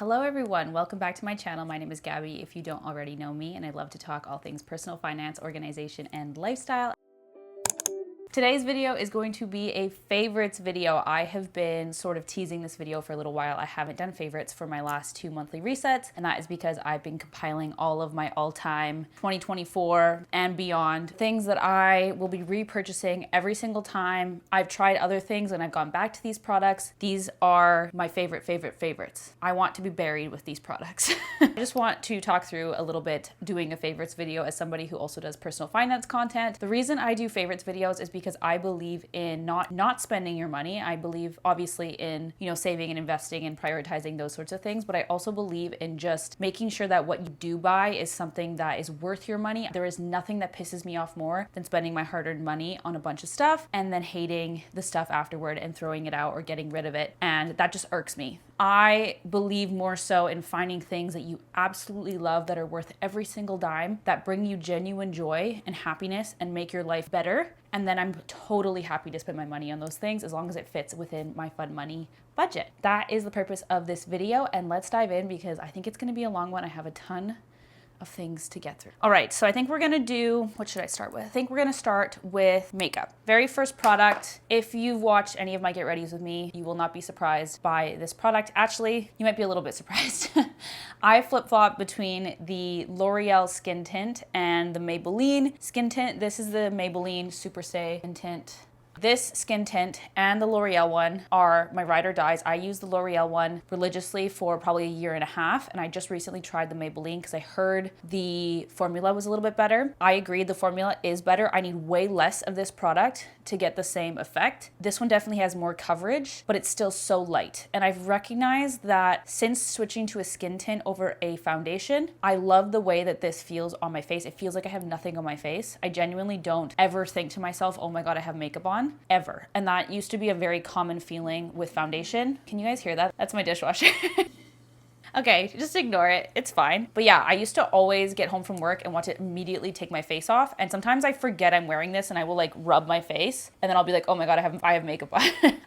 Hello everyone, welcome back to my channel. My name is Gabby if you don't already know me, and I love to talk all things personal finance, organization, and lifestyle. Today's video is going to be a favorites video. I have been sort of teasing this video for a little while. I haven't done favorites for my last 2 monthly resets, and that is because I've been compiling all of my all-time 2024 and beyond things that I will be repurchasing every single time. I've tried other things and I've gone back to these products. These are my favorites. I want to be buried with these products. I just want to talk through a little bit doing a favorites video as somebody who also does personal finance content. The reason I do favorites videos is because I believe in not spending your money. I believe obviously in, saving and investing and prioritizing those sorts of things, but I also believe in just making sure that what you do buy is something that is worth your money. There is nothing that pisses me off more than spending my hard-earned money on a bunch of stuff and then hating the stuff afterward and throwing it out or getting rid of it. And that just irks me. I believe more so in finding things that you absolutely love that are worth every single dime, that bring you genuine joy and happiness and make your life better. And then I'm totally happy to spend my money on those things as long as it fits within my fun money budget. That is the purpose of this video, and let's dive in because I think it's gonna be a long one. I have a ton of things to get through. All right, so I think we're gonna do, what should I start with? I think we're gonna start with makeup. Very first product, if you've watched any of my Get Readies with me, you will not be surprised by this product. Actually, you might be a little bit surprised. I flip-flop between the L'Oreal Skin Tint and the Maybelline Skin Tint. This is the Maybelline Super Stay Skin Tint. This skin tint and the L'Oreal one are my ride or dies. I use the L'Oreal one religiously for probably a year and a half, and I just recently tried the Maybelline because I heard the formula was a little bit better. I agreed the formula is better. I need way less of this product to get the same effect. This one definitely has more coverage, but it's still so light. And I've recognized that since switching to a skin tint over a foundation, I love the way that this feels on my face. It feels like I have nothing on my face. I genuinely don't ever think to myself, oh my God, I have makeup on. Ever. And that used to be a very common feeling with foundation. Can you guys hear that? That's my dishwasher. Okay, just ignore it. It's fine. But yeah, I used to always get home from work and want to immediately take my face off. And sometimes I forget I'm wearing this and I will like rub my face and then I'll be like, oh my God, I have makeup on.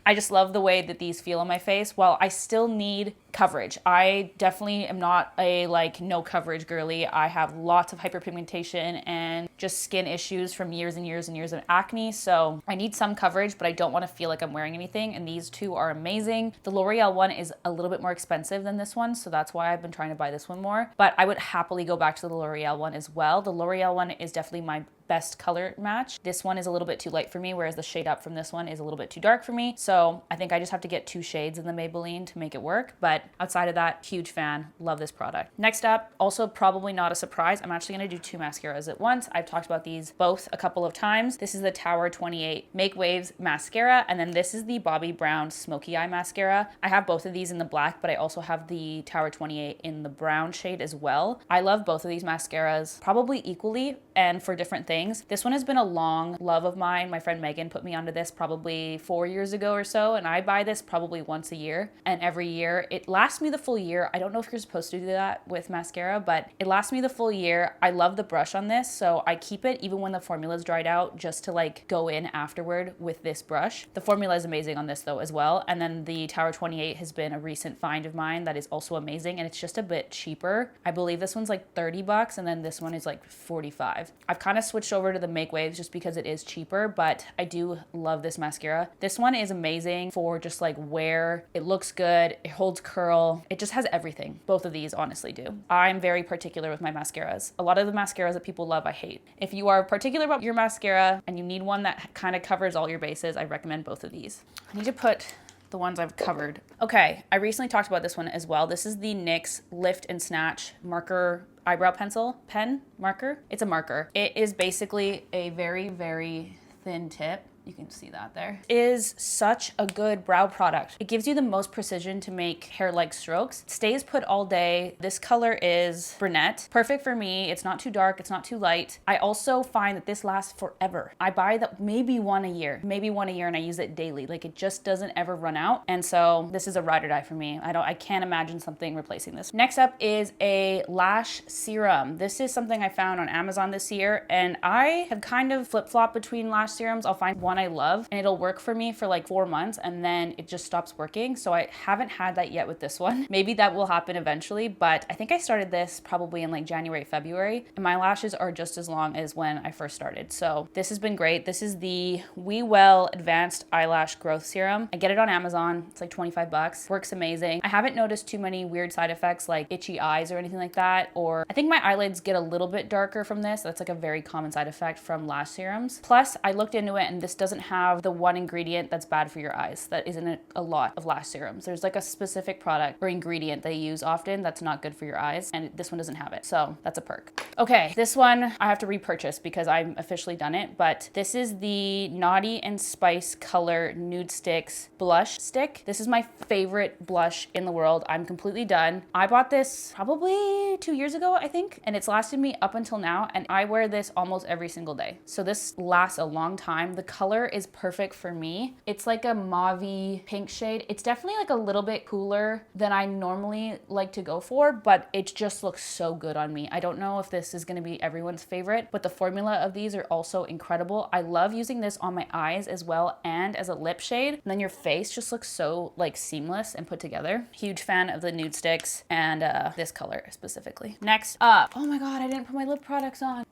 I just love the way that these feel on my face while I still need coverage. I definitely am not a no coverage girly. I have lots of hyperpigmentation and just skin issues from years and years and years of acne. So I need some coverage, but I don't want to feel like I'm wearing anything. And these two are amazing. The L'Oreal one is a little bit more expensive than this one. So that's why I've been trying to buy this one more. But I would happily go back to the L'Oreal one as well. The L'Oreal one is definitely my best color match. This one is a little bit too light for me, whereas the shade up from this one is a little bit too dark for me. So I think I just have to get 2 shades in the Maybelline to make it work. But outside of that, huge fan, love this product. Next up, also probably not a surprise, I'm actually gonna do 2 mascaras at once. I've talked about these both a couple of times. This is the Tower 28 Make Waves mascara, and then this is the Bobbi Brown Smoky Eye mascara. I have both of these in the black, but I also have the Tower 28 in the brown shade as well. I love both of these mascaras probably equally and for different things. This one has been a long love of mine. My friend Megan put me onto this probably 4 years ago or so, and I buy this probably once a year, and every year it lasts me the full year. I don't know if you're supposed to do that with mascara, but it lasts me the full year. I love the brush on this, so I keep it even when the formula's dried out just to go in afterward with this brush. The formula is amazing on this though as well, and then the Tower 28 has been a recent find of mine that is also amazing, and it's just a bit cheaper. I believe this one's like 30 bucks and then this one is like 45. I've kind of switched over to the Make Waves just because it is cheaper, but I do love this mascara. This one is amazing for just wear. It looks good, it holds curl, it just has everything. Both of these honestly do. I'm very particular with my mascaras. A lot of the mascaras that people love, I hate. If you are particular about your mascara and you need one that kind of covers all your bases, I recommend both of these. I need to put the ones I've covered. Okay, I recently talked about this one as well. This is the NYX Lift and Snatch Marker Eyebrow Pencil Pen Marker. It's a marker. It is basically a very, very thin tip. You can see that there. Is such a good brow product. It gives you the most precision to make hair-like strokes. Stays put all day. This color is brunette. Perfect for me. It's not too dark. It's not too light. I also find that this lasts forever. I buy that maybe one a year, and I use it daily. It just doesn't ever run out. And so this is a ride or die for me. I can't imagine something replacing this. Next up is a lash serum. This is something I found on Amazon this year, and I have kind of flip-flopped between lash serums. I'll find one one I love, and it'll work for me for like 4 months and then it just stops working. So I haven't had that yet with this one. Maybe that will happen eventually, but I think I started this probably in like January, February, and my lashes are just as long as when I first started. So this has been great. This is the We Well Advanced Eyelash Growth Serum. I get it on Amazon. It's like 25 bucks. Works amazing. I haven't noticed too many weird side effects like itchy eyes or anything like that, or I think my eyelids get a little bit darker from this. That's like a very common side effect from lash serums. Plus, I looked into it and this doesn't have the one ingredient that's bad for your eyes. That isn't in a lot of lash serums. There's like a specific product or ingredient they use often that's not good for your eyes, and this one doesn't have it. So that's a perk. Okay, this one I have to repurchase because I'm officially done it, but this is the Naughty and Spice Color Nude Sticks Blush Stick. This is my favorite blush in the world. I'm completely done. I bought this probably 2 years ago, I think, and it's lasted me up until now, and I wear this almost every single day. So this lasts a long time. The color is perfect for me. It's like a mauve-y pink shade. It's definitely like a little bit cooler than I normally like to go for, but it just looks so good on me. I don't know if this is gonna be everyone's favorite, but the formula of these are also incredible. I love using this on my eyes as well and as a lip shade. And then your face just looks so like seamless and put together. Huge fan of the nude sticks and this color specifically. Next up, oh my God, I didn't put my lip products on.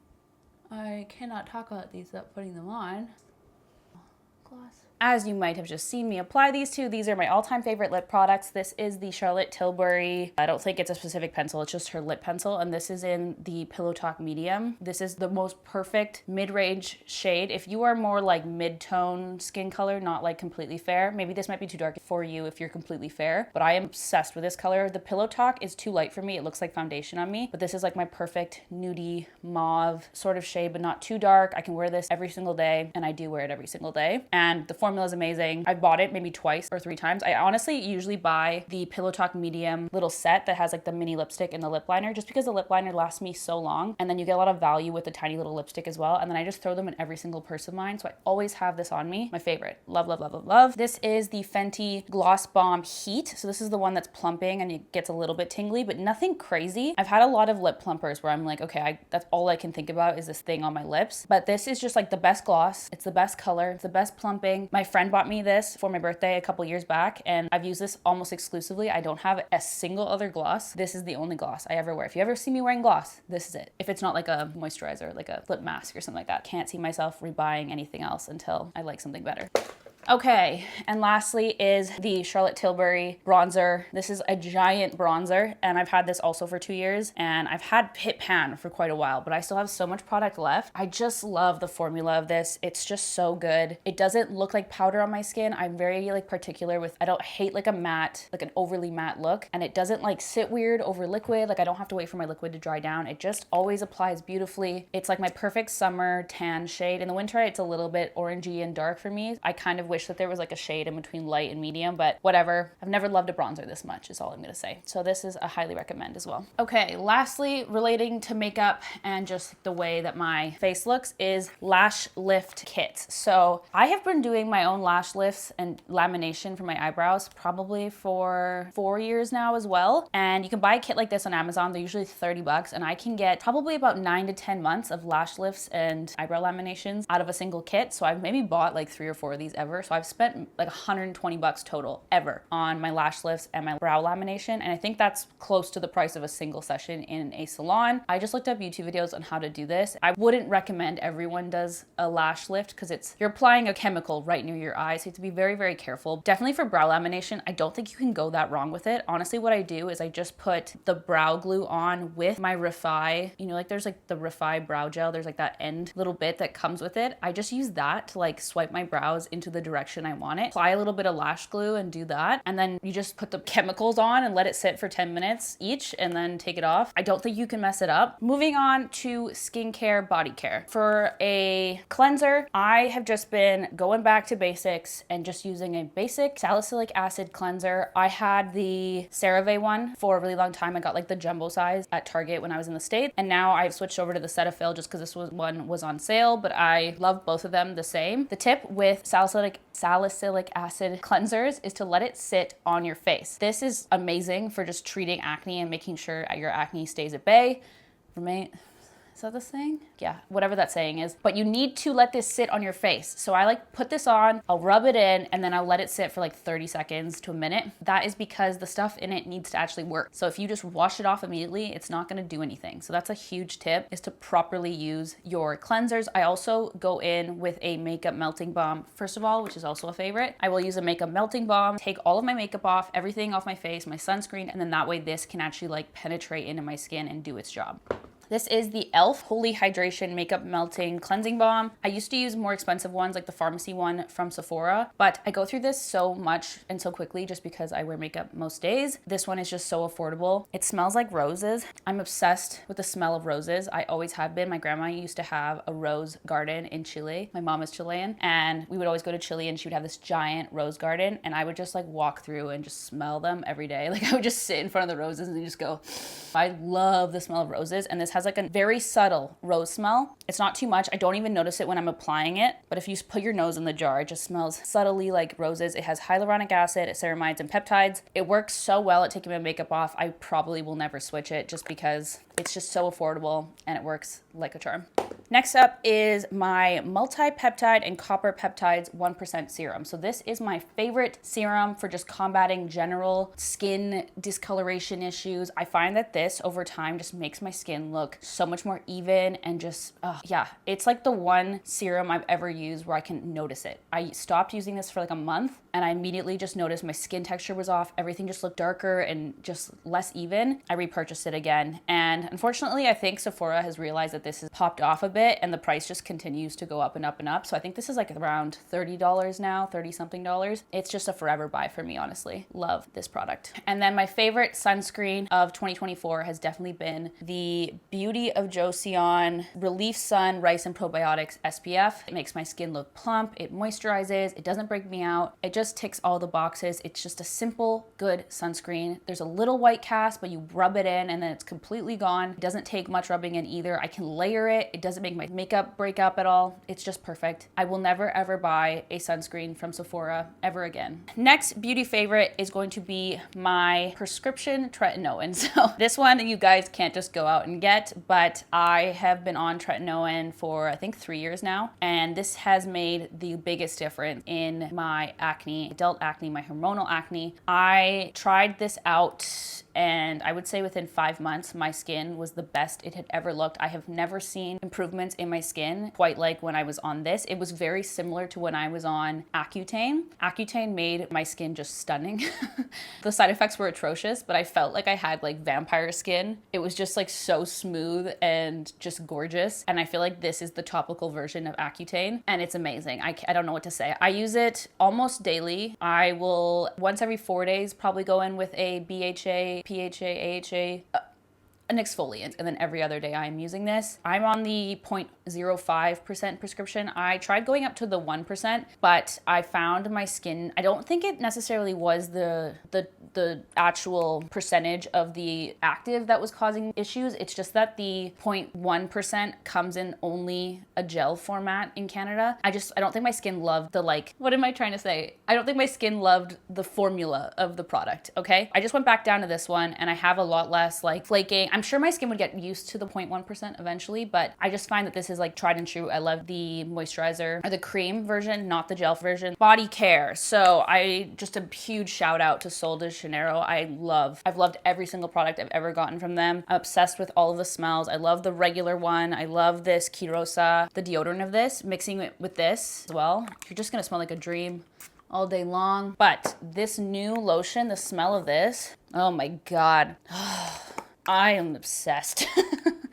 I cannot talk about these without putting them on. Gloss. As you might have just seen me apply these two, these are my all-time favorite lip products. This is the Charlotte Tilbury, I don't think it's a specific pencil, it's just her lip pencil, and this is in the Pillow Talk Medium. This is the most perfect mid-range shade. If you are more like mid-tone skin color, not like completely fair, maybe this might be too dark for you if you're completely fair, but I am obsessed with this color. The Pillow Talk is too light for me. It looks like foundation on me, but this is like my perfect nudie mauve sort of shade, but not too dark. I can wear this every single day, and I do wear it every single day. And the formula is amazing. I've bought it maybe 2 or 3 times. I honestly usually buy the Pillow Talk Medium little set that has like the mini lipstick and the lip liner, just because the lip liner lasts me so long, and then you get a lot of value with the tiny little lipstick as well, and then I just throw them in every single purse of mine, so I always have this on me. My favorite. Love, love, love, love, love. This is the Fenty Gloss Bomb Heat. So this is the one that's plumping and it gets a little bit tingly, but nothing crazy. I've had a lot of lip plumpers where I'm like, okay, that's all I can think about is this thing on my lips, but this is just like the best gloss. It's the best color. It's the best plumping. My friend bought me this for my birthday a couple years back, and I've used this almost exclusively. I don't have a single other gloss. This is the only gloss I ever wear. If you ever see me wearing gloss, this is it. If it's not like a moisturizer, like a lip mask or something like that. Can't see myself rebuying anything else until I like something better. Okay, and lastly is the Charlotte Tilbury bronzer. This is a giant bronzer, and I've had this also for 2 years, and I've had Hit Pan for quite a while, but I still have so much product left. I just love the formula of this. It's just so good. It doesn't look like powder on my skin. I'm very like particular with, I don't hate like a matte, like an overly matte look, and it doesn't like sit weird over liquid. Like I don't have to wait for my liquid to dry down. It just always applies beautifully. It's like my perfect summer tan shade. In the winter, it's a little bit orangey and dark for me. I kind of wish that there was like a shade in between light and medium, but whatever. I've never loved a bronzer this much is all I'm gonna say. So this is a highly recommend as well. Okay, lastly, relating to makeup and just the way that my face looks is lash lift kits. So I have been doing my own lash lifts and lamination for my eyebrows probably for 4 years now as well. And you can buy a kit like this on Amazon. They're usually 30 bucks, and I can get probably about 9 to 10 months of lash lifts and eyebrow laminations out of a single kit. So I've maybe bought like 3 or 4 of these ever. So I've spent like 120 bucks total ever on my lash lifts and my brow lamination. And I think that's close to the price of a single session in a salon. I just looked up YouTube videos on how to do this. I wouldn't recommend everyone does a lash lift because you're applying a chemical right near your eyes. So you have to be very, very careful. Definitely for brow lamination, I don't think you can go that wrong with it. Honestly, what I do is I just put the brow glue on with my Refi. You know, like there's like the Refi brow gel. There's like that end little bit that comes with it. I just use that to like swipe my brows into the direction I want it. Apply a little bit of lash glue and do that. And then you just put the chemicals on and let it sit for 10 minutes each and then take it off. I don't think you can mess it up. Moving on to skincare, body care. For a cleanser, I have just been going back to basics and just using a basic salicylic acid cleanser. I had the CeraVe one for a really long time. I got like the jumbo size at Target when I was in the States. And now I've switched over to the Cetaphil just because this one was on sale, but I love both of them the same. The tip with salicylic acid cleansers is to let it sit on your face. This is amazing for just treating acne and making sure your acne stays at bay. For me, Is that the saying? Yeah, whatever that saying is. But you need to let this sit on your face. So I like put this on, I'll rub it in, and then I'll let it sit for like 30 seconds to a minute. That is because the stuff in it needs to actually work. So if you just wash it off immediately, it's not gonna do anything. So that's a huge tip, is to properly use your cleansers. I also go in with a makeup melting balm, first of all, which is also a favorite. I will use a makeup melting balm, take all of my makeup off, everything off my face, my sunscreen, and then that way this can actually like penetrate into my skin and do its job. This is the e.l.f. Holy Hydration Makeup Melting Cleansing Balm. I used to use more expensive ones like the pharmacy one from Sephora, but I go through this so much and so quickly just because I wear makeup most days. This one is just so affordable. It smells like roses. I'm obsessed with the smell of roses. I always have been. My grandma used to have a rose garden in Chile. My mom is Chilean, and we would always go to Chile and she would have this giant rose garden, and I would just like walk through and just smell them every day. Like I would just sit in front of the roses and just go, I love the smell of roses. And this has like a very subtle rose smell. It's not too much. I don't even notice it when I'm applying it, but if you put your nose in the jar, it just smells subtly like roses. It has hyaluronic acid, ceramides, and peptides. It works so well at taking my makeup off. I probably will never switch it just because it's just so affordable and it works like a charm. Next up is my multi-peptide and copper peptides 1% serum. So this is my favorite serum for just combating general skin discoloration issues. I find that this over time just makes my skin look so much more even and just, yeah, it's like the one serum I've ever used where I can notice it. I stopped using this for like a month and I immediately just noticed my skin texture was off. Everything just looked darker and just less even. I repurchased it again. And unfortunately, I think Sephora has realized that this has popped off a bit and the price just continues to go up and up and up. So I think this is like around $30 now, 30 something dollars. It's just a forever buy for me, honestly. Love this product. And then my favorite sunscreen of 2024 has definitely been the Beauty of Joseon Relief Sun Rice and Probiotics SPF. It makes my skin look plump, it moisturizes, it doesn't break me out, it just ticks all the boxes. It's just a simple, good sunscreen. There's a little white cast, but you rub it in and then it's completely gone. It doesn't take much rubbing in either. I can layer it. It doesn't make my makeup break up at all. It's just perfect. I will never ever buy a sunscreen from Sephora ever again. Next beauty favorite is going to be my prescription Tretinoin. So this one you guys can't just go out and get, but I have been on Tretinoin for I think 3 years now, and this has made the biggest difference in my acne, adult acne, my hormonal acne. I tried this out and I would say within 5 months, my skin was the best it had ever looked. I have never seen improvements in my skin quite like when I was on this. It was very similar to when I was on Accutane. Accutane made my skin just stunning. The side effects were atrocious, but I felt like I had like vampire skin. It was just like so smooth and just gorgeous. And I feel like this is the topical version of Accutane and it's amazing. I don't know what to say. I use it almost daily. I will once every 4 days probably go in with a BHA, PHA, AHA, an exfoliant, and then every other day I'm using this. I'm on the 0.05% prescription. I tried going up to the 1%, but I found my skin, I don't think it necessarily was the actual percentage of the active that was causing issues. It's just that the 0.1% comes in only a gel format in Canada. I don't think my skin loved the what am I trying to say? I don't think my skin loved the formula of the product, okay? I just went back down to this one and I have a lot less flaking. I'm sure my skin would get used to the 0.1% eventually, but I just find that this is tried and true. I love the moisturizer or the cream version, not the gel version. Body care. So just a huge shout out to Sol de Janeiro. I've loved every single product I've ever gotten from them. I'm obsessed with all of the smells. I love the regular one. I love this Quirosa, the deodorant of this, mixing it with this as well. You're just gonna smell like a dream all day long. But this new lotion, the smell of this, oh my God. I am obsessed.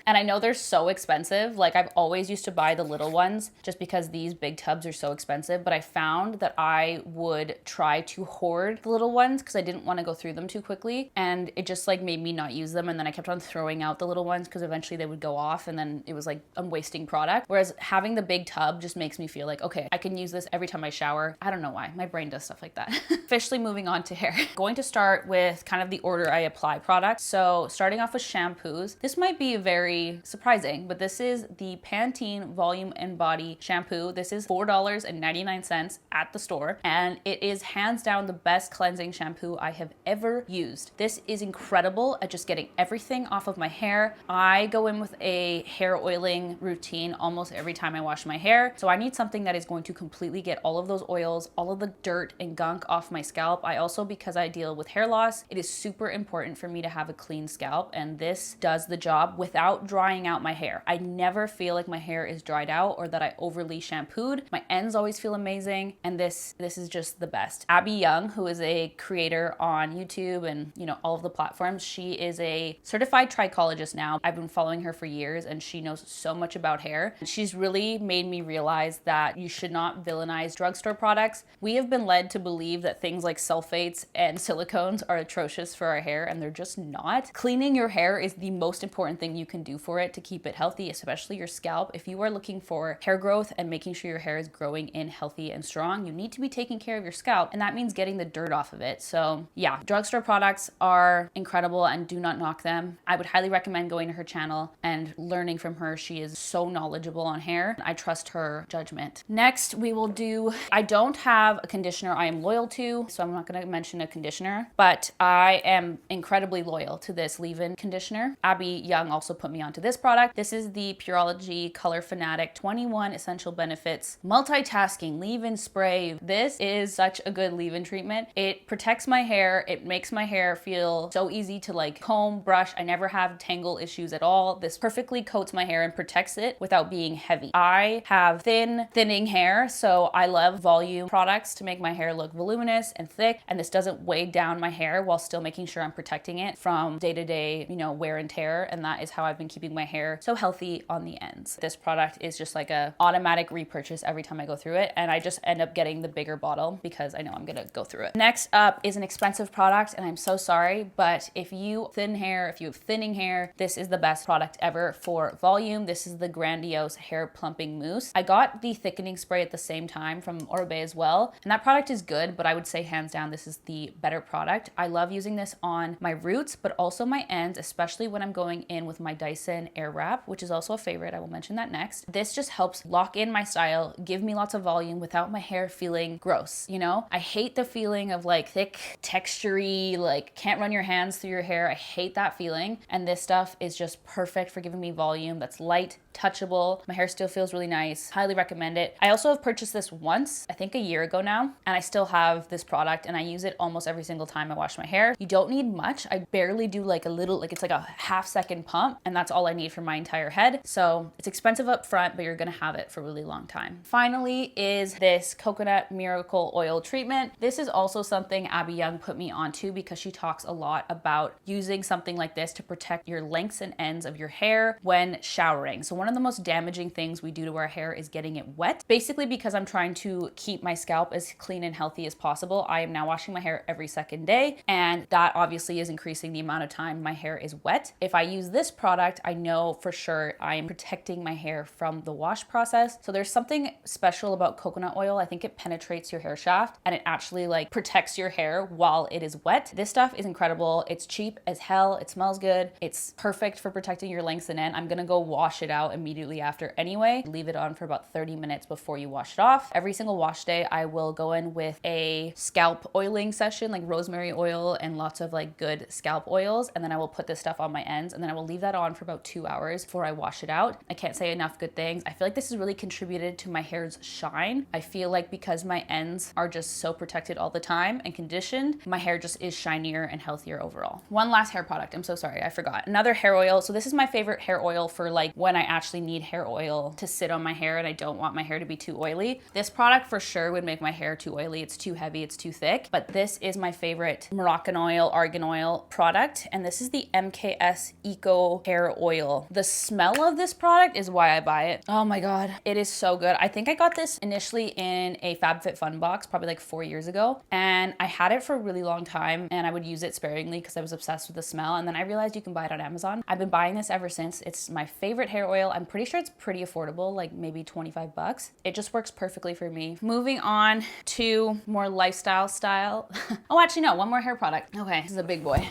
And I know they're so expensive. I've always used to buy the little ones just because these big tubs are so expensive, but I found that I would try to hoard the little ones because I didn't want to go through them too quickly. And it just made me not use them. And then I kept on throwing out the little ones because eventually they would go off and then it was I'm wasting product. Whereas having the big tub just makes me feel okay, I can use this every time I shower. I don't know why. My brain does stuff like that. Officially moving on to hair. Going to start with kind of the order I apply products. So starting off with shampoos. This might be a very very surprising, but this is the Pantene Volume and Body Shampoo. This is $4.99 at the store, and it is hands down the best cleansing shampoo I have ever used. This is incredible at just getting everything off of my hair. I go in with a hair oiling routine almost every time I wash my hair, so I need something that is going to completely get all of those oils, all of the dirt and gunk off my scalp. I also, because I deal with hair loss, it is super important for me to have a clean scalp, and this does the job without drying out my hair. I never feel like my hair is dried out or that I overly shampooed. My ends always feel amazing, and this is just the best. Abby Young, who is a creator on YouTube and all of the platforms, she is a certified trichologist now. I've been following her for years, and she knows so much about hair. She's really made me realize that you should not villainize drugstore products. We have been led to believe that things like sulfates and silicones are atrocious for our hair, and they're just not. Cleaning your hair is the most important thing you can do for it to keep it healthy, especially your scalp. If you are looking for hair growth and making sure your hair is growing in healthy and strong, you need to be taking care of your scalp, and that means getting the dirt off of it. So yeah, drugstore products are incredible and do not knock them. I would highly recommend going to her channel and learning from her. She is so knowledgeable on hair. I trust her judgment. Next, we will do, I don't have a conditioner I am loyal to, so I'm not going to mention a conditioner, but I am incredibly loyal to this leave-in conditioner. Abby Young also put me onto this product. This is the Pureology Color Fanatic 21 Essential Benefits Multitasking Leave-In Spray. This is such a good leave-in treatment. It protects my hair. It makes my hair feel so easy to like comb, brush. I never have tangle issues at all. This perfectly coats my hair and protects it without being heavy. I have thinning hair, so I love volume products to make my hair look voluminous and thick, and this doesn't weigh down my hair while still making sure I'm protecting it from day-to-day, wear and tear, and that is how I've been keeping my hair so healthy on the ends. This product is just like a automatic repurchase every time I go through it, and I just end up getting the bigger bottle because I know I'm gonna go through it. Next up is an expensive product, and I'm so sorry, but if you have thinning hair, this is the best product ever for volume. This is the Grandiose Hair Plumping Mousse. I got the thickening spray at the same time from Orbe as well, and that product is good, but I would say hands down this is the better product. I love using this on my roots, but also my ends, especially when I'm going in with my Dyson Airwrap, which is also a favorite. I will mention that next. This just helps lock in my style, give me lots of volume without my hair feeling gross. I hate the feeling of like thick, textury, like can't run your hands through your hair. I hate that feeling, and this stuff is just perfect for giving me volume that's light, touchable. My hair still feels really nice. Highly recommend it. I also have purchased this once, I think a year ago now, and I still have this product, and I use it almost every single time I wash my hair. You don't need much. I barely do like a little, like it's like a half-second pump, and that's all I need for my entire head. So it's expensive up front, but you're gonna have it for a really long time. Finally is this Coconut Miracle Oil Treatment. This is also something Abby Young put me onto because she talks a lot about using something like this to protect your lengths and ends of your hair when showering. So one of the most damaging things we do to our hair is getting it wet. Basically, because I'm trying to keep my scalp as clean and healthy as possible, I am now washing my hair every second day, and that obviously is increasing the amount of time my hair is wet. If I use this product, I know for sure I am protecting my hair from the wash process. So there's something special about coconut oil. I think it penetrates your hair shaft and it actually like protects your hair while it is wet. This stuff is incredible. It's cheap as hell. It smells good. It's perfect for protecting your lengths and end. I'm gonna go wash it out immediately after anyway. Leave it on for about 30 minutes before you wash it off. Every single wash day, I will go in with a scalp oiling session, like rosemary oil and lots of like good scalp oils. And then I will put this stuff on my ends, and then I will leave that on for about 2 hours before I wash it out. I can't say enough good things. I feel like this has really contributed to my hair's shine. I feel like because my ends are just so protected all the time and conditioned, my hair just is shinier and healthier overall. One last hair product. I'm so sorry, I forgot. Another hair oil. So this is my favorite hair oil for like when I actually need hair oil to sit on my hair and I don't want my hair to be too oily. This product for sure would make my hair too oily. It's too heavy, it's too thick, but this is my favorite Moroccan oil, argan oil product, and this is the MKS Eco Hair Oil. The smell of this product is why I buy it. Oh my God, it is so good. I think I got this initially in a FabFitFun box, probably like 4 years ago, and I had it for a really long time, and I would use it sparingly because I was obsessed with the smell, and then I realized you can buy it on Amazon. I've been buying this ever since. It's my favorite hair oil. I'm pretty sure it's pretty affordable, like maybe 25 bucks. It just works perfectly for me. Moving on to more lifestyle style. Oh, actually no, one more hair product. Okay, this is a big boy.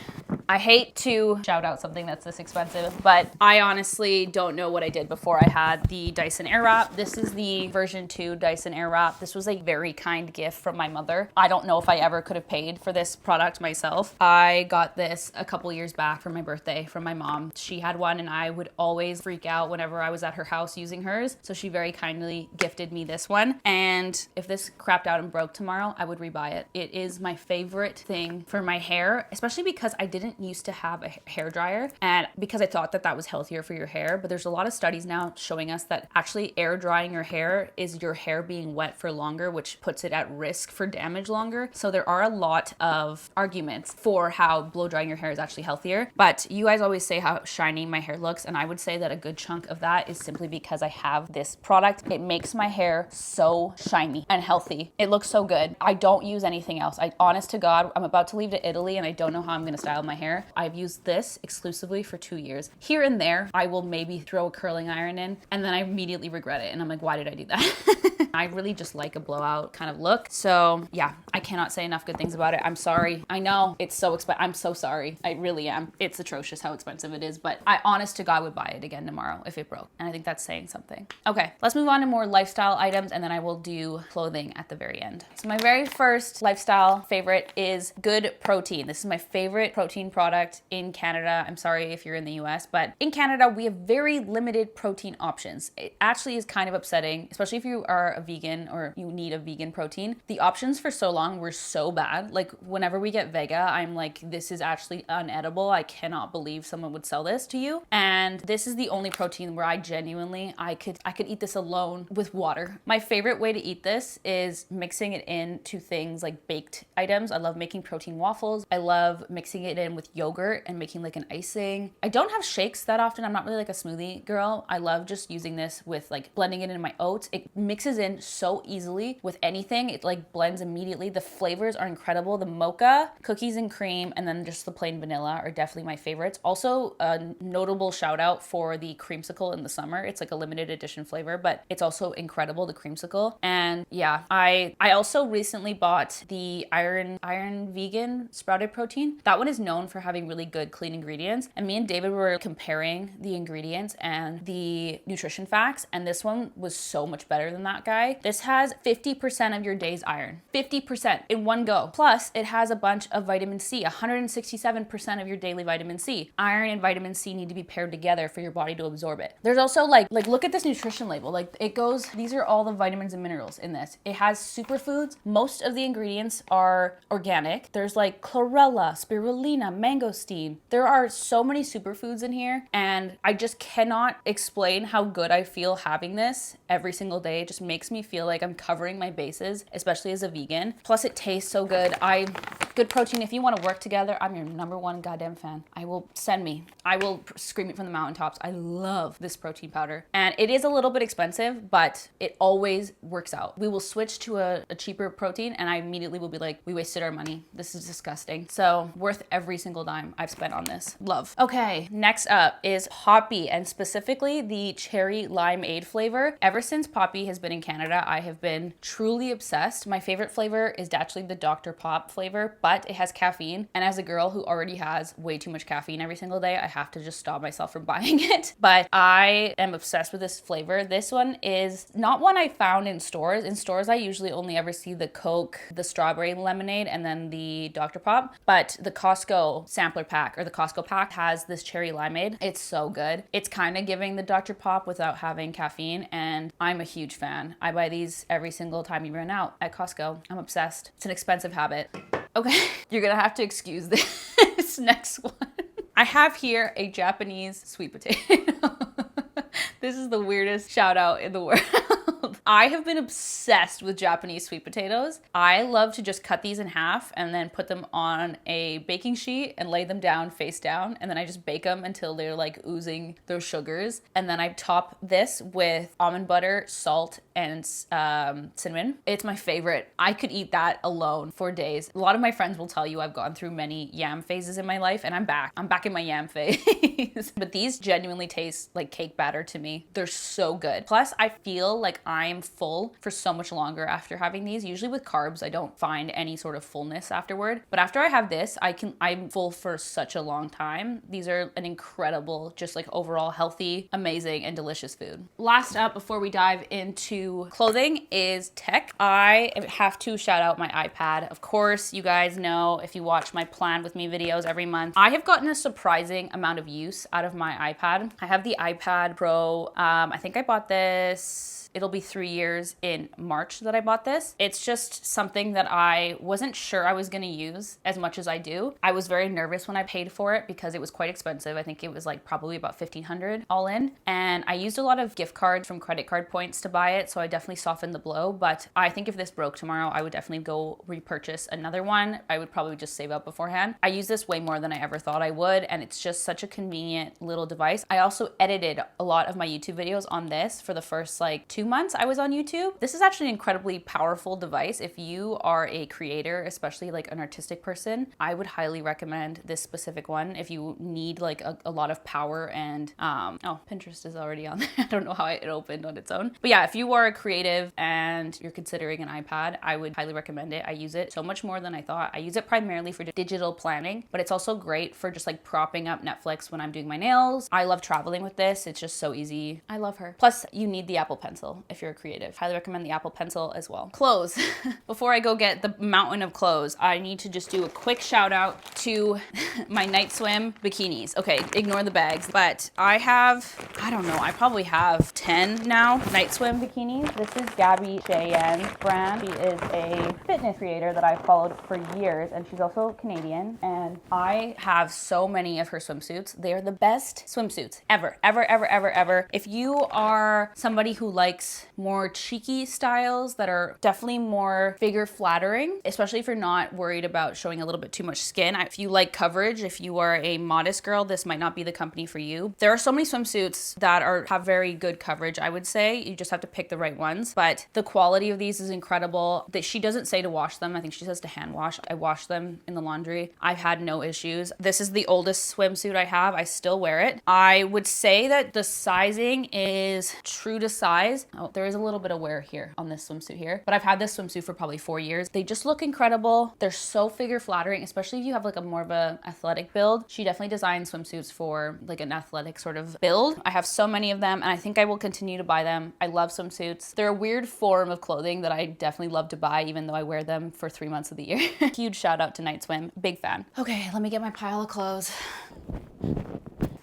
I hate to shout out something that's this expensive, but I honestly don't know what I did before I had the Dyson Airwrap. This is the version 2 Dyson Airwrap. This was a very kind gift from my mother. I don't know if I ever could have paid for this product myself. I got this a couple years back for my birthday from my mom. She had one and I would always freak out whenever I was at her house using hers. So she very kindly gifted me this one. And if this crapped out and broke tomorrow, I would rebuy it. It is my favorite thing for my hair, especially because I didn't used to have a hair dryer and because I thought that that was healthier for your hair. But there's a lot of studies now showing us that actually air drying your hair is your hair being wet for longer, which puts it at risk for damage longer. So there are a lot of arguments for how blow drying your hair is actually healthier. But you guys always say how shiny my hair looks, and I would say that a good chunk of that is simply because I have this product. It makes my hair so shiny and healthy. It looks so good. I don't use anything else. Honest to God, I'm about to leave to Italy and I don't know how I'm gonna style my hair. I've used this exclusively for 2 years. Here and there, I will maybe throw a curling iron in and then I immediately regret it. And I'm like, why did I do that? I really just like a blowout kind of look. So yeah, I cannot say enough good things about it. I'm sorry. I know it's so expensive. I'm so sorry. I really am. It's atrocious how expensive it is, but I honest to God would buy it again tomorrow if it broke. And I think that's saying something. Okay, let's move on to more lifestyle items and then I will do clothing at the very end. So my very first lifestyle favorite is Good Protein. This is my favorite protein product in Canada. I'm sorry if you're in the US, but in Canada, we have very limited protein options. It actually is kind of upsetting, especially if you are a vegan or you need a vegan protein. The options for so long were so bad. Like whenever we get Vega, I'm like, this is actually unedible. I cannot believe someone would sell this to you. And this is the only protein where I genuinely, I could eat this alone with water. My favorite way to eat this is mixing it into things like baked items. I love making protein waffles. I love mixing it in with yogurt and making like an icing. I don't have shakes that often. I'm not really like a smoothie girl. I love just using this with like blending it in my oats. It mixes in so easily with anything. It like blends immediately. The flavors are incredible. The mocha, cookies and cream, and then just the plain vanilla are definitely my favorites. Also a notable shout out for the creamsicle in the summer. It's like a limited edition flavor, but it's also incredible, the creamsicle. And yeah, I also recently bought the Iron Vegan sprouted protein. That one is known for having really good clean ingredients. And me and David were comparing the ingredients and the nutrition facts, and this one was so much better than that guy. This has 50% of your day's iron. 50% in one go. Plus, it has a bunch of vitamin C, 167% of your daily vitamin C. Iron and vitamin C need to be paired together for your body to absorb it. There's also like look at this nutrition label. Like it goes, these are all the vitamins and minerals in this. It has superfoods. Most of the ingredients are organic. There's like chlorella, spirulina, mangosteen. There are so many superfoods in here, and I just cannot explain how good I feel having this every single day. It just makes me feel like I'm covering my bases, especially as a vegan. Plus it tastes so good. Good Protein, if you want to work together, I'm your #1 goddamn fan. I will scream it from the mountaintops. I love this protein powder. And it is a little bit expensive, but it always works out. We will switch to a cheaper protein and I immediately will be like, we wasted our money. This is disgusting. So worth every single dime I've spent on this. Love. Okay, next up is Poppy, and specifically the cherry limeade flavor. Ever since Poppy has been in Canada, I have been truly obsessed. My favorite flavor is actually the Dr. Pop flavor, but it has caffeine. And as a girl who already has way too much caffeine every single day, I have to just stop myself from buying it. But I am obsessed with this flavor. This one is not one I found in stores. In stores, I usually only ever see the Coke, the strawberry lemonade, and then the Dr. Pop. But the Costco sampler pack or the Costco pack has this cherry limeade. It's so good. It's kind of giving the Dr. Pop without having caffeine, and I'm a huge fan. I buy these every single time you run out at Costco. I'm obsessed. It's an expensive habit. Okay, you're gonna have to excuse this next one. I have here a Japanese sweet potato. This is the weirdest shout out in the world. I have been obsessed with Japanese sweet potatoes. I love to just cut these in half and then put them on a baking sheet and lay them down face down. And then I just bake them until they're like oozing those sugars. And then I top this with almond butter, salt, and cinnamon. It's my favorite. I could eat that alone for days. A lot of my friends will tell you I've gone through many yam phases in my life, and I'm back. I'm back in my yam phase. But these genuinely taste like cake batter to me. They're so good. Plus, I feel like I'm am full for so much longer after having these. Usually with carbs, I don't find any sort of fullness afterward. But after I have this, I'm full for such a long time. These are an incredible, just like overall healthy, amazing, and delicious food. Last up, before we dive into clothing, is tech. I have to shout out my iPad. Of course, you guys know if you watch my Plan With Me videos every month, I have gotten a surprising amount of use out of my iPad. I have the iPad Pro. I think I bought this, it'll be 3 years in March that I bought this. It's just something that I wasn't sure I was gonna use as much as I do. I was very nervous when I paid for it because it was quite expensive. I think it was like probably about $1,500 all in. And I used a lot of gift cards from credit card points to buy it, so I definitely softened the blow. But I think if this broke tomorrow, I would definitely go repurchase another one. I would probably just save up beforehand. I use this way more than I ever thought I would, and it's just such a convenient little device. I also edited a lot of my YouTube videos on this for the first like 2 months I was on YouTube. This is actually an incredibly powerful device. If you are a creator, especially like an artistic person, I would highly recommend this specific one if you need like a lot of power and, oh, Pinterest is already on there. I don't know how it opened on its own. But yeah, if you are a creative and you're considering an iPad, I would highly recommend it. I use it so much more than I thought. I use it primarily for digital planning, but it's also great for just like propping up Netflix when I'm doing my nails. I love traveling with this. It's just so easy. I love her. Plus, you need the Apple Pencil if you're a creative. Highly recommend the Apple Pencil as well. Clothes. Before I go get the mountain of clothes, I need to just do a quick shout out to my night swim bikinis. Okay, ignore the bags, but I don't know, I probably have 10 now night swim bikinis. This is Gabby Cheyenne's brand. She is a fitness creator that I've followed for years, and she's also Canadian, and I have so many of her swimsuits. They are the best swimsuits ever, ever, ever, ever, ever. If you are somebody who likes more cheeky styles that are definitely more figure flattering, especially if you're not worried about showing a little bit too much skin. If you like coverage, if you are a modest girl, this might not be the company for you. There are so many swimsuits that have very good coverage, I would say. You just have to pick the right ones, but the quality of these is incredible. That she doesn't say to wash them. I think she says to hand wash. I wash them in the laundry. I've had no issues. This is the oldest swimsuit I have. I still wear it. I would say that the sizing is true to size. Oh, there is a little bit of wear here on this swimsuit here, but I've had this swimsuit for probably 4 years. They just look incredible. They're so figure flattering, especially if you have like a more of a athletic build. She definitely designed swimsuits for like an athletic sort of build. I have so many of them, and I think I will continue to buy them. I love swimsuits. They're a weird form of clothing that I definitely love to buy, even though I wear them for 3 months of the year. Huge shout out to Night Swim. Big fan. Okay, let me get my pile of clothes.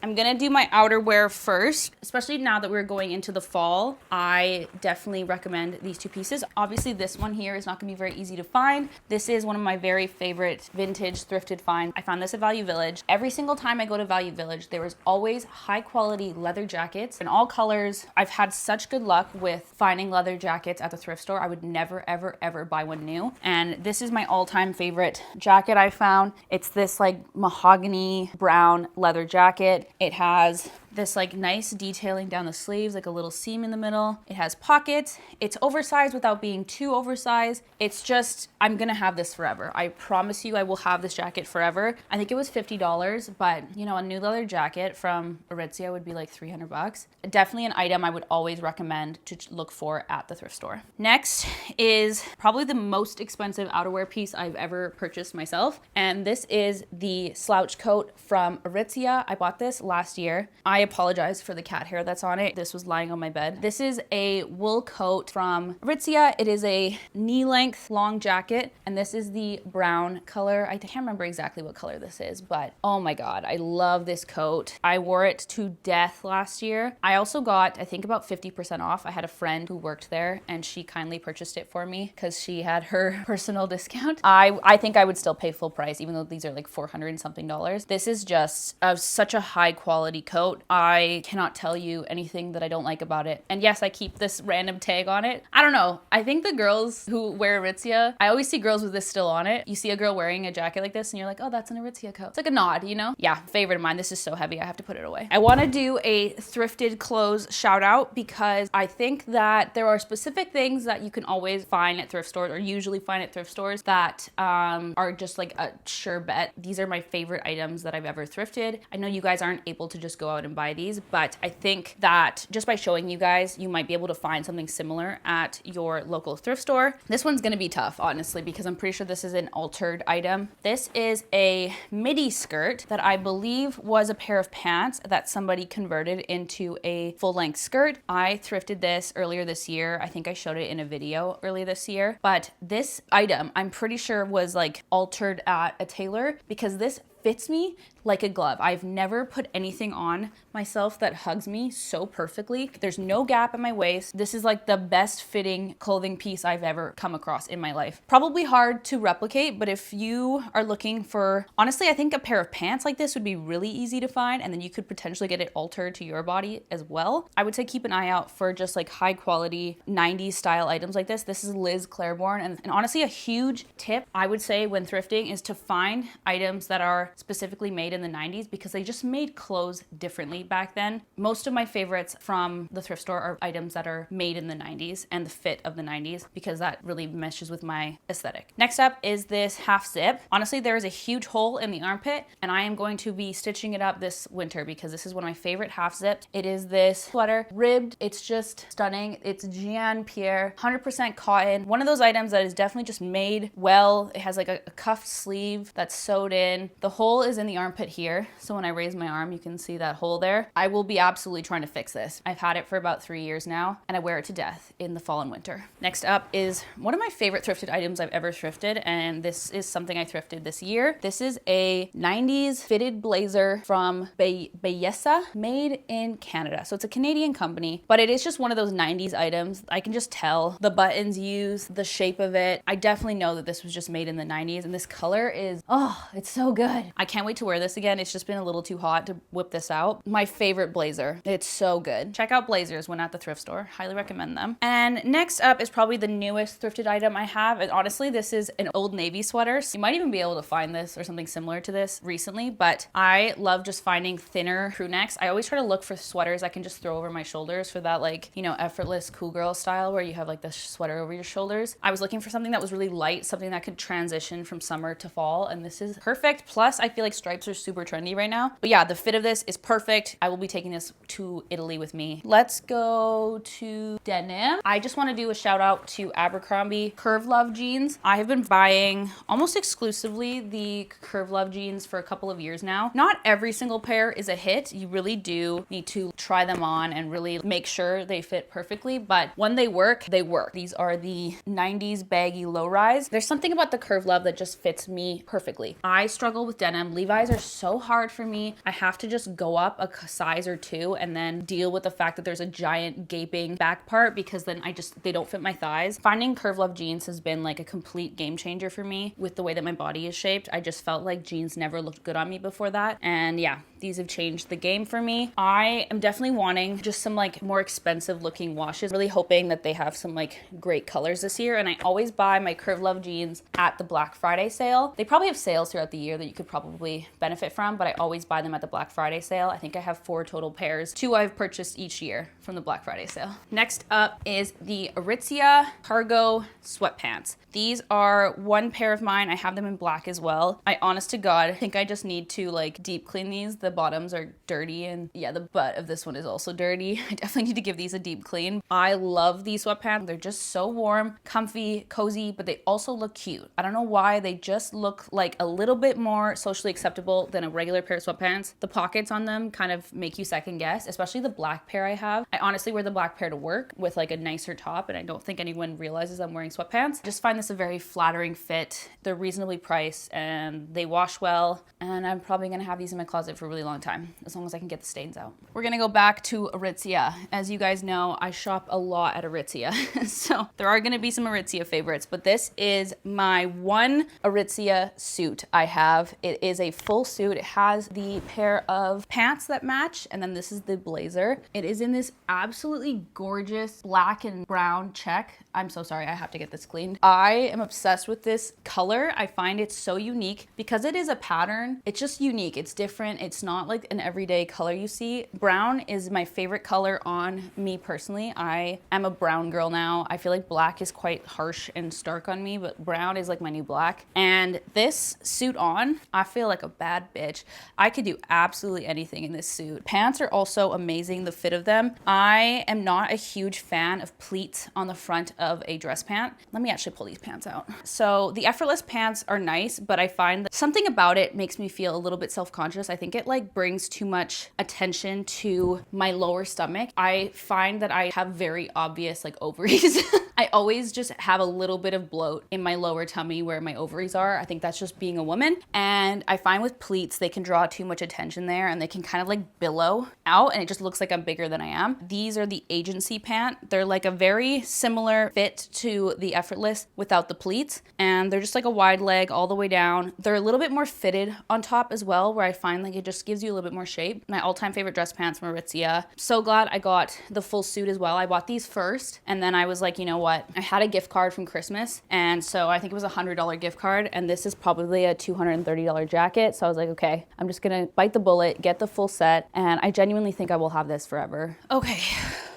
I'm gonna do my outerwear first, especially now that we're going into the fall. I definitely recommend these two pieces. Obviously, this one here is not gonna be very easy to find. This is one of my very favorite vintage thrifted finds. I found this at Value Village. Every single time I go to Value Village, there is always high quality leather jackets in all colors. I've had such good luck with finding leather jackets at the thrift store. I would never, ever, ever buy one new. And this is my all-time favorite jacket I found. It's this like mahogany brown leather jacket. It has this like nice detailing down the sleeves, like a little seam in the middle. It has pockets. It's oversized without being too oversized. It's just, I'm gonna have this forever. I promise you I will have this jacket forever. I think it was $50, but you know, a new leather jacket from Aritzia would be like $300. Definitely an item I would always recommend to look for at the thrift store. Next is probably the most expensive outerwear piece I've ever purchased myself. And this is the slouch coat from Aritzia. I bought this last year. I apologize for the cat hair that's on it. This was lying on my bed. This is a wool coat from Aritzia. It is a knee-length long jacket, and this is the brown color. I can't remember exactly what color this is, but oh my God, I love this coat. I wore it to death last year. I also got, I think, about 50% off. I had a friend who worked there, and she kindly purchased it for me because she had her personal discount. I think I would still pay full price, even though these are like $400 and something. This is just such a high quality coat. I cannot tell you anything that I don't like about it. And yes, I keep this random tag on it. I don't know. I think the girls who wear Aritzia, I always see girls with this still on it. You see a girl wearing a jacket like this and you're like, oh, that's an Aritzia coat. It's like a nod, you know? Yeah, favorite of mine. This is so heavy. I have to put it away. I want to do a thrifted clothes shout out because I think that there are specific things that you can always find at thrift stores or usually find at thrift stores that are just like a sure bet. These are my favorite items that I've ever thrifted. I know you guys aren't able to just go out and buy buy these, but I think that just by showing you guys, you might be able to find something similar at your local thrift store. This one's gonna be tough, honestly, because I'm pretty sure this is an altered item. This is a midi skirt that I believe was a pair of pants that somebody converted into a full-length skirt. I thrifted this earlier this year. I think I showed it in a video earlier this year, but this item I'm pretty sure was like altered at a tailor because this fits me like a glove. I've never put anything on myself that hugs me so perfectly. There's no gap in my waist. This is like the best fitting clothing piece I've ever come across in my life. Probably hard to replicate, but if you are looking for, honestly, I think a pair of pants like this would be really easy to find, and then you could potentially get it altered to your body as well. I would say keep an eye out for just like high quality 90s style items like this. This is Liz Claiborne, and honestly, a huge tip I would say when thrifting is to find items that are specifically made in the 90s because they just made clothes differently back then. Most of my favorites from the thrift store are items that are made in the 90s and the fit of the 90s because that really meshes with my aesthetic. Next up is this half zip. Honestly, there is a huge hole in the armpit and I am going to be stitching it up this winter because this is one of my favorite half zips. It is this sweater, ribbed. It's just stunning. It's Jean Pierre, 100% cotton. One of those items that is definitely just made well. It has like a cuffed sleeve that's sewed in. The hole is in the armpit here. So when I raise my arm, you can see that hole there. I will be absolutely trying to fix this. I've had it for about 3 years now and I wear it to death in the fall and winter. Next up is one of my favorite thrifted items I've ever thrifted, and this is something I thrifted this year. This is a 90s fitted blazer from Bayessa, made in Canada. So it's a Canadian company, but it is just one of those 90s items. I can just tell the buttons used, the shape of it. I definitely know that this was just made in the 90s, and this color is, oh, it's so good. I can't wait to wear this again. It's just been a little too hot to whip this out. My favorite blazer. It's so good. Check out blazers when at the thrift store. Highly recommend them. And next up is probably the newest thrifted item I have. And honestly, this is an Old Navy sweater. So you might even be able to find this or something similar to this recently, but I love just finding thinner crew necks. I always try to look for sweaters I can just throw over my shoulders for that, like, you know, effortless cool girl style where you have like the sweater over your shoulders. I was looking for something that was really light, something that could transition from summer to fall, and this is perfect. Plus, I feel like stripes are super trendy right now. But yeah, the fit of this is perfect. I will be taking this to Italy with me. Let's go to denim. I just want to do a shout out to Abercrombie Curve Love jeans. I have been buying almost exclusively the Curve Love jeans for a couple of years now. Not every single pair is a hit. You really do need to try them on and really make sure they fit perfectly, but when they work, they work. These are the 90s baggy low rise. There's something about the Curve Love that just fits me perfectly. I struggle with denim. Levi's are so hard for me. I have to just go up a size or two and then deal with the fact that there's a giant gaping back part because then they don't fit my thighs. Finding Curve Love jeans has been like a complete game changer for me with the way that my body is shaped. I just felt like jeans never looked good on me before that. And yeah, these have changed the game for me. I am definitely wanting just some like more expensive looking washes, really hoping that they have some like great colors this year. And I always buy my Curve Love jeans at the Black Friday sale. They probably have sales throughout the year that you could probably benefit from, but I always buy them at the Black Friday sale. I think I have 4 total pairs. 2 I've purchased each year from the Black Friday sale. Next up is the Aritzia cargo sweatpants. These are one pair of mine. I have them in black as well. I honest to God think I just need to like deep clean these. The bottoms are dirty, and yeah, the butt of this one is also dirty. I definitely need to give these a deep clean. I love these sweatpants. They're just so warm, comfy, cozy, but they also look cute. I don't know why, they just look like a little bit more socially acceptable than a regular pair of sweatpants. The pockets on them kind of make you second guess, especially the black pair I have. I honestly wear the black pair to work with like a nicer top, and I don't think anyone realizes I'm wearing sweatpants. I just find this a very flattering fit. They're reasonably priced and they wash well, and I'm probably gonna have these in my closet for a really long time, as long as I can get the stains out. We're gonna go back to Aritzia. As you guys know, I shop a lot at Aritzia. So there are gonna be some Aritzia favorites, but this is my one Aritzia suit I have. It is a full suit. It has the pair of pants that match, and then this is the blazer. It is in this absolutely gorgeous black and brown check. I'm so sorry, I have to get this cleaned. I am obsessed with this color. I find it so unique because it is a pattern. It's just unique. It's different. It's not like an everyday color you see. Brown is my favorite color on me personally. I am a brown girl now. I feel like black is quite harsh and stark on me, but brown is like my new black. And this suit on, I feel like a bad bitch. I could do absolutely anything in this suit. Pants are also amazing, the fit of them. I am not a huge fan of pleats on the front of a dress pant. Let me actually pull these pants out. So the effortless pants are nice, but I find that something about it makes me feel a little bit self-conscious. I think it like brings too much attention to my lower stomach. I find that I have very obvious like ovaries. I always just have a little bit of bloat in my lower tummy where my ovaries are. I think that's just being a woman. And I find with pleats, they can draw too much attention there and they can kind of like billow out and it just looks like I'm bigger than I am. These are the agency pant. They're like a very similar fit to the effortless without the pleats. And they're just like a wide leg all the way down. They're a little bit more fitted on top as well, where I find like it just gives you a little bit more shape. My all-time favorite dress pants from Aritzia. So glad I got the full suit as well. I bought these first and then I was like, you know what? I had a gift card from Christmas and so I think it was $100 gift card and this is probably a $230 jacket. So I was like, okay, I'm just gonna bite the bullet, get the full set, and I genuinely think I will have this forever. Okay,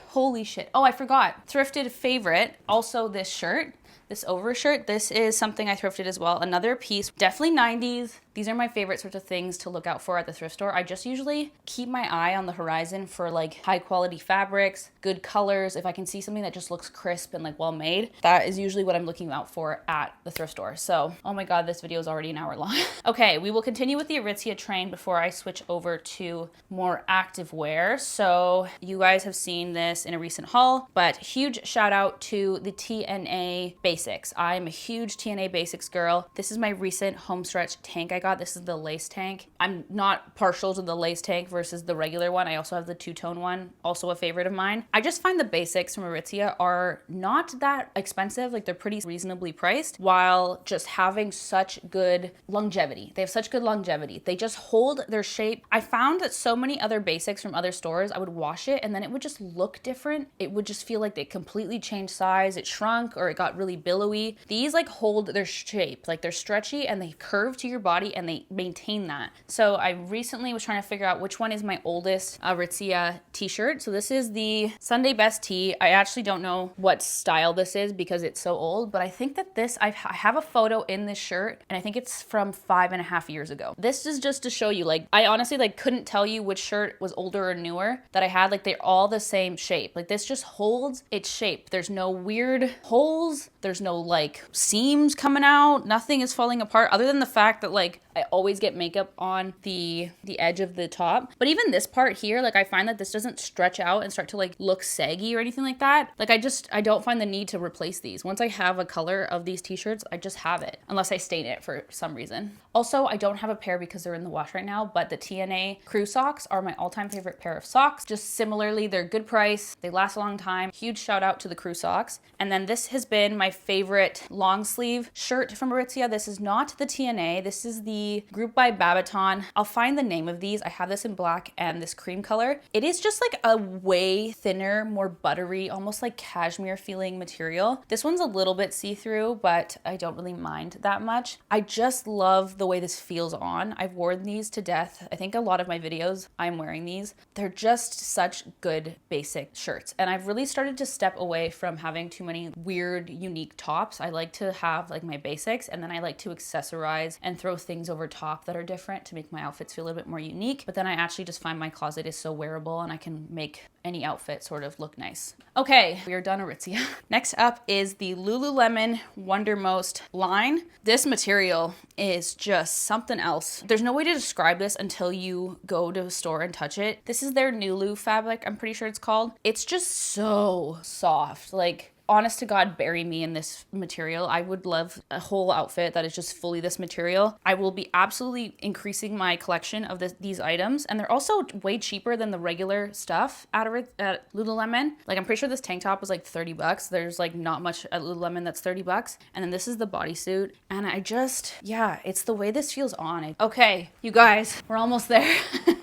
holy shit. Oh, I forgot. Thrifted favorite, also this shirt. This overshirt, this is something I thrifted as well. Another piece, definitely 90s. These are my favorite sorts of things to look out for at the thrift store. I just usually keep my eye on the horizon for like high quality fabrics, good colors. If I can see something that just looks crisp and like well made, that is usually what I'm looking out for at the thrift store. So, oh my God, this video is already an hour long. Okay, we will continue with the Aritzia train before I switch over to more active wear. So you guys have seen this in a recent haul, but huge shout out to the TNA Basics. I'm a huge TNA Basics girl. This is my recent homestretch tank I got. This is the lace tank. I'm not partial to the lace tank versus the regular one. I also have the two-tone one, also a favorite of mine. I just find the basics from Aritzia are not that expensive. Like they're pretty reasonably priced while just having such good longevity. They have such good longevity. They just hold their shape. I found that so many other basics from other stores, I would wash it and then it would just look different. It would just feel like they completely changed size. It shrunk or it got really billowy. These like hold their shape, like they're stretchy and they curve to your body and they maintain that. So I recently was trying to figure out which one is my oldest Aritzia t-shirt. So this is the Sunday Best Tee. I actually don't know what style this is because it's so old, but I think that this, I have a photo in this shirt and I think it's from 5.5 years ago. This is just to show you, like, I honestly like couldn't tell you which shirt was older or newer that I had. Like they're all the same shape. Like this just holds its shape. There's no weird holes. There's no like seams coming out. Nothing is falling apart other than the fact that like I always get makeup on the edge of the top. But even this part here, like I find that this doesn't stretch out and start to like look saggy or anything like that. Like I don't find the need to replace these. Once I have a color of these t-shirts, I just have it unless I stain it for some reason. Also, I don't have a pair because they're in the wash right now, but the TNA crew socks are my all-time favorite pair of socks. Just similarly, they're good price. They last a long time. Huge shout out to the crew socks. And then this has been my favorite long sleeve shirt from Aritzia. This is not the TNA. This is the Group by Baboon. I'll find the name of these. I have this in black and this cream color. It is just like a way thinner, more buttery, almost like cashmere feeling material. This one's a little bit see-through, but I don't really mind that much. I just love the way this feels on. I've worn these to death. I think a lot of my videos, I'm wearing these. They're just such good basic shirts. And I've really started to step away from having too many weird, unique tops. I like to have like my basics and then I like to accessorize and throw things over top that are different to make my outfits feel a little bit more unique. But then I actually just find my closet is so wearable and I can make any outfit sort of look nice. Okay, we are done Aritzia. Next up is the Lululemon Wondermost line. This material is just something else. There's no way to describe this until you go to a store and touch it. This is their Nulu fabric, I'm pretty sure it's called. It's just so soft. Like, honest to God, bury me in this material. I would love a whole outfit that is just fully this material. I will be absolutely increasing my collection of these items. And they're also way cheaper than the regular stuff at Lululemon. Like I'm pretty sure this tank top was like 30 bucks. There's like not much at Lululemon that's 30 bucks. And then this is the bodysuit. And I just, yeah, it's the way this feels on. Okay, you guys, we're almost there.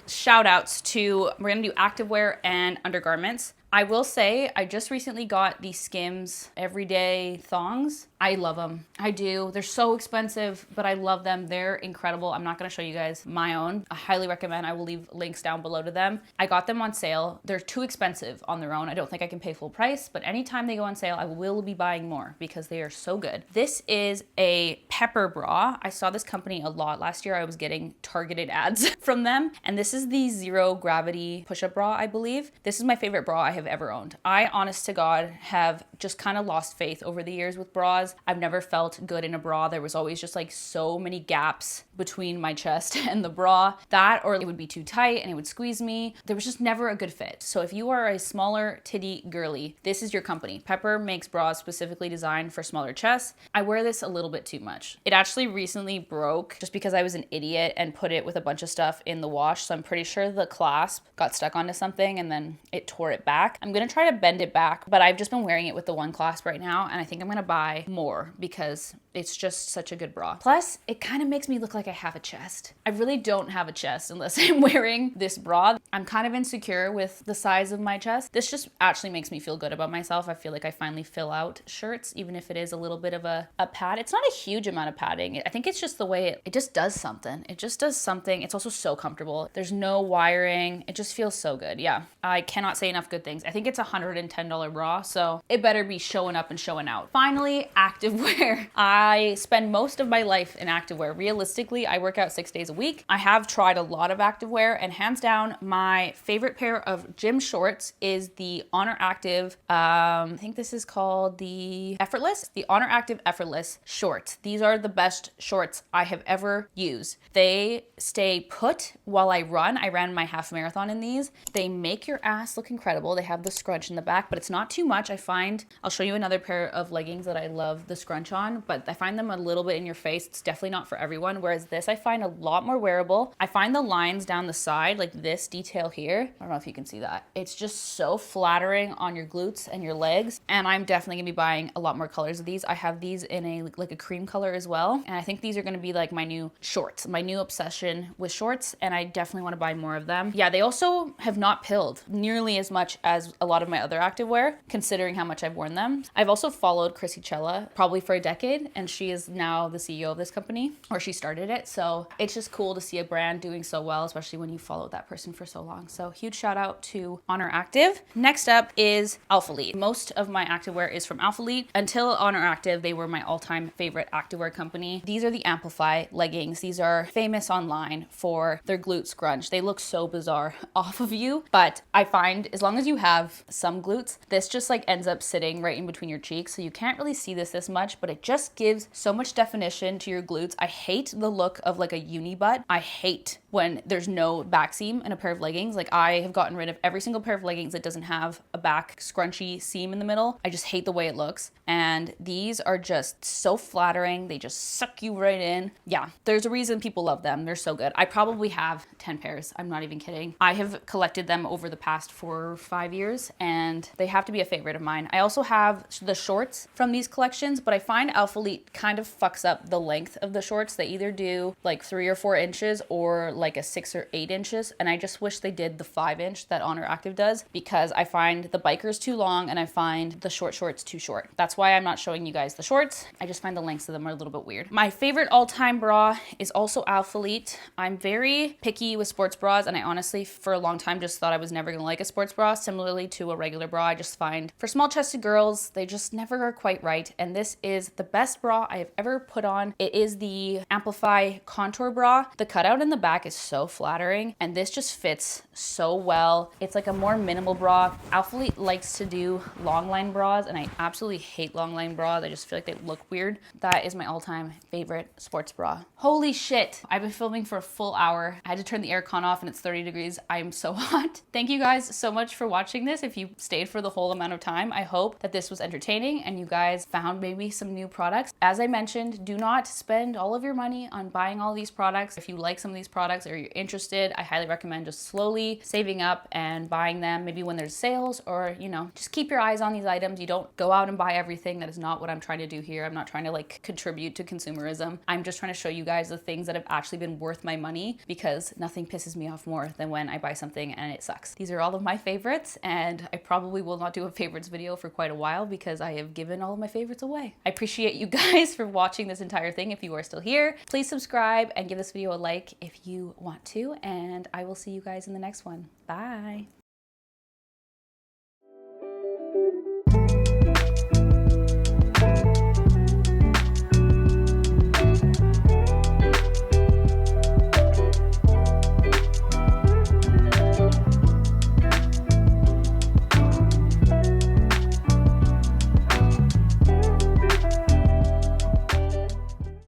Shout outs to, we're gonna do activewear and undergarments. I will say, I just recently got the Skims everyday thongs. I love them. I do. They're so expensive, but I love them. They're incredible. I'm not going to show you guys my own. I highly recommend. I will leave links down below to them. I got them on sale. They're too expensive on their own. I don't think I can pay full price, but anytime they go on sale, I will be buying more because they are so good. This is a pepper bra. I saw this company a lot last year. I was getting targeted ads from them. And this is the Zero Gravity push-up bra, I believe. This is my favorite bra I have ever owned. I, honest to God, have just kind of lost faith over the years with bras. I've never felt good in a bra. There was always just like so many gaps between my chest and the bra. That, or it would be too tight and it would squeeze me. There was just never a good fit. So if you are a smaller titty girly, this is your company. Pepper makes bras specifically designed for smaller chests. I wear this a little bit too much. It actually recently broke just because I was an idiot and put it with a bunch of stuff in the wash. So I'm pretty sure the clasp got stuck onto something and then it tore it back. I'm gonna try to bend it back, but I've just been wearing it with the one clasp right now, and I think I'm gonna buy more because it's just such a good bra. Plus, it kind of makes me look like I have a chest. I really don't have a chest unless I'm wearing this bra. I'm kind of insecure with the size of my chest. This just actually makes me feel good about myself. I feel like I finally fill out shirts, even if it is a little bit of a pad. It's not a huge amount of padding. I think it's just the way it just does something. It just does something. It's also so comfortable. There's no wiring. It just feels so good. Yeah, I cannot say enough good things. I think it's a $110 bra, so it better be showing up and showing out. Finally, activewear. I spend most of my life in activewear. Realistically, I work out 6 days a week. I have tried a lot of activewear, and hands down, my favorite pair of gym shorts is the Honor Active, I think this is called the Effortless, the Honor Active Effortless shorts. These are the best shorts I have ever used. They stay put while I run. I ran my half marathon in these. They make your ass look incredible. They have the scrunch in the back, but it's not too much. I find, I'll show you another pair of leggings that I love the scrunch on, but I find them a little bit in your face. It's definitely not for everyone. Whereas this, I find a lot more wearable. I find the lines down the side, like this detail here, I don't know if you can see that. It's just so flattering on your glutes and your legs. And I'm definitely gonna be buying a lot more colors of these. I have these in a cream color as well. And I think these are gonna be like my new shorts, my new obsession with shorts. And I definitely wanna buy more of them. Yeah, they also have not pilled nearly as much as a lot of my other activewear, considering how much I've worn them. I've also followed Chrissy Chella probably for a decade, and she is now the CEO of this company, or she started it. So it's just cool to see a brand doing so well, especially when you followed that person for so long. So huge shout out to Honor Active. Next up is Alphalete. Most of my activewear is from Alphalete. Until Honor Active, they were my all-time favorite activewear company. These are the Amplify leggings. These are famous online for their glute scrunch. They look so bizarre off of you, but I find as long as you have some glutes, this just like ends up sitting right in between your cheeks. So you can't really see this much, but it just gives so much definition to your glutes. I hate the look of like a uni butt. I hate when there's no back seam in a pair of leggings. Like I have gotten rid of every single pair of leggings that doesn't have a back scrunchy seam in the middle. I just hate the way it looks. And these are just so flattering. They just suck you right in. Yeah, there's a reason people love them. They're so good. I probably have 10 pairs. I'm not even kidding. I have collected them over the past 4 or 5 years, and they have to be a favorite of mine. I also have the shorts from these collections, but I find Alphalete kind of fucks up the length of the shorts. They either do like 3 or 4 inches or like a 6 or 8 inches, and I just wish they did the 5-inch that Honor Active does, because I find the bikers too long and I find the short shorts too short. That's why I'm not showing you guys the shorts. I just find the lengths of them are a little bit weird. My favorite all-time bra is also Alphalete. I'm very picky with sports bras, and I honestly for a long time just thought I was never gonna like a sports bra. Similarly to a regular bra, I just find for small-chested girls, they just never are quite right, and this is the best bra I have ever put on. It is the Amplify Contour Bra. The cutout in the back is so flattering, and this just fits so well. It's like a more minimal bra. Alphalete likes to do long line bras, and I absolutely hate long line bras. I just feel like they look weird. That is my all-time favorite sports bra. Holy shit, I've been filming for a full hour. I had to turn the aircon off and it's 30 degrees. I am so hot. Thank you guys so much for watching this. If you stayed for the whole amount of time, I hope that this was entertaining and you guys found maybe some new products. As I mentioned, do not spend all of your money on buying all these products. If you like some of these products or you're interested, I highly recommend just slowly slowly saving up and buying them maybe when there's sales, or, you know, just keep your eyes on these items. You don't go out and buy everything. That is not what I'm trying to do here. I'm not trying to like contribute to consumerism. I'm just trying to show you guys the things that have actually been worth my money, because nothing pisses me off more than when I buy something and it sucks. These are all of my favorites, and I probably will not do a favorites video for quite a while because I have given all of my favorites away. I appreciate you guys for watching this entire thing. If you are still here, please subscribe and give this video a like if you want to, and I will see you guys in the next one. Bye.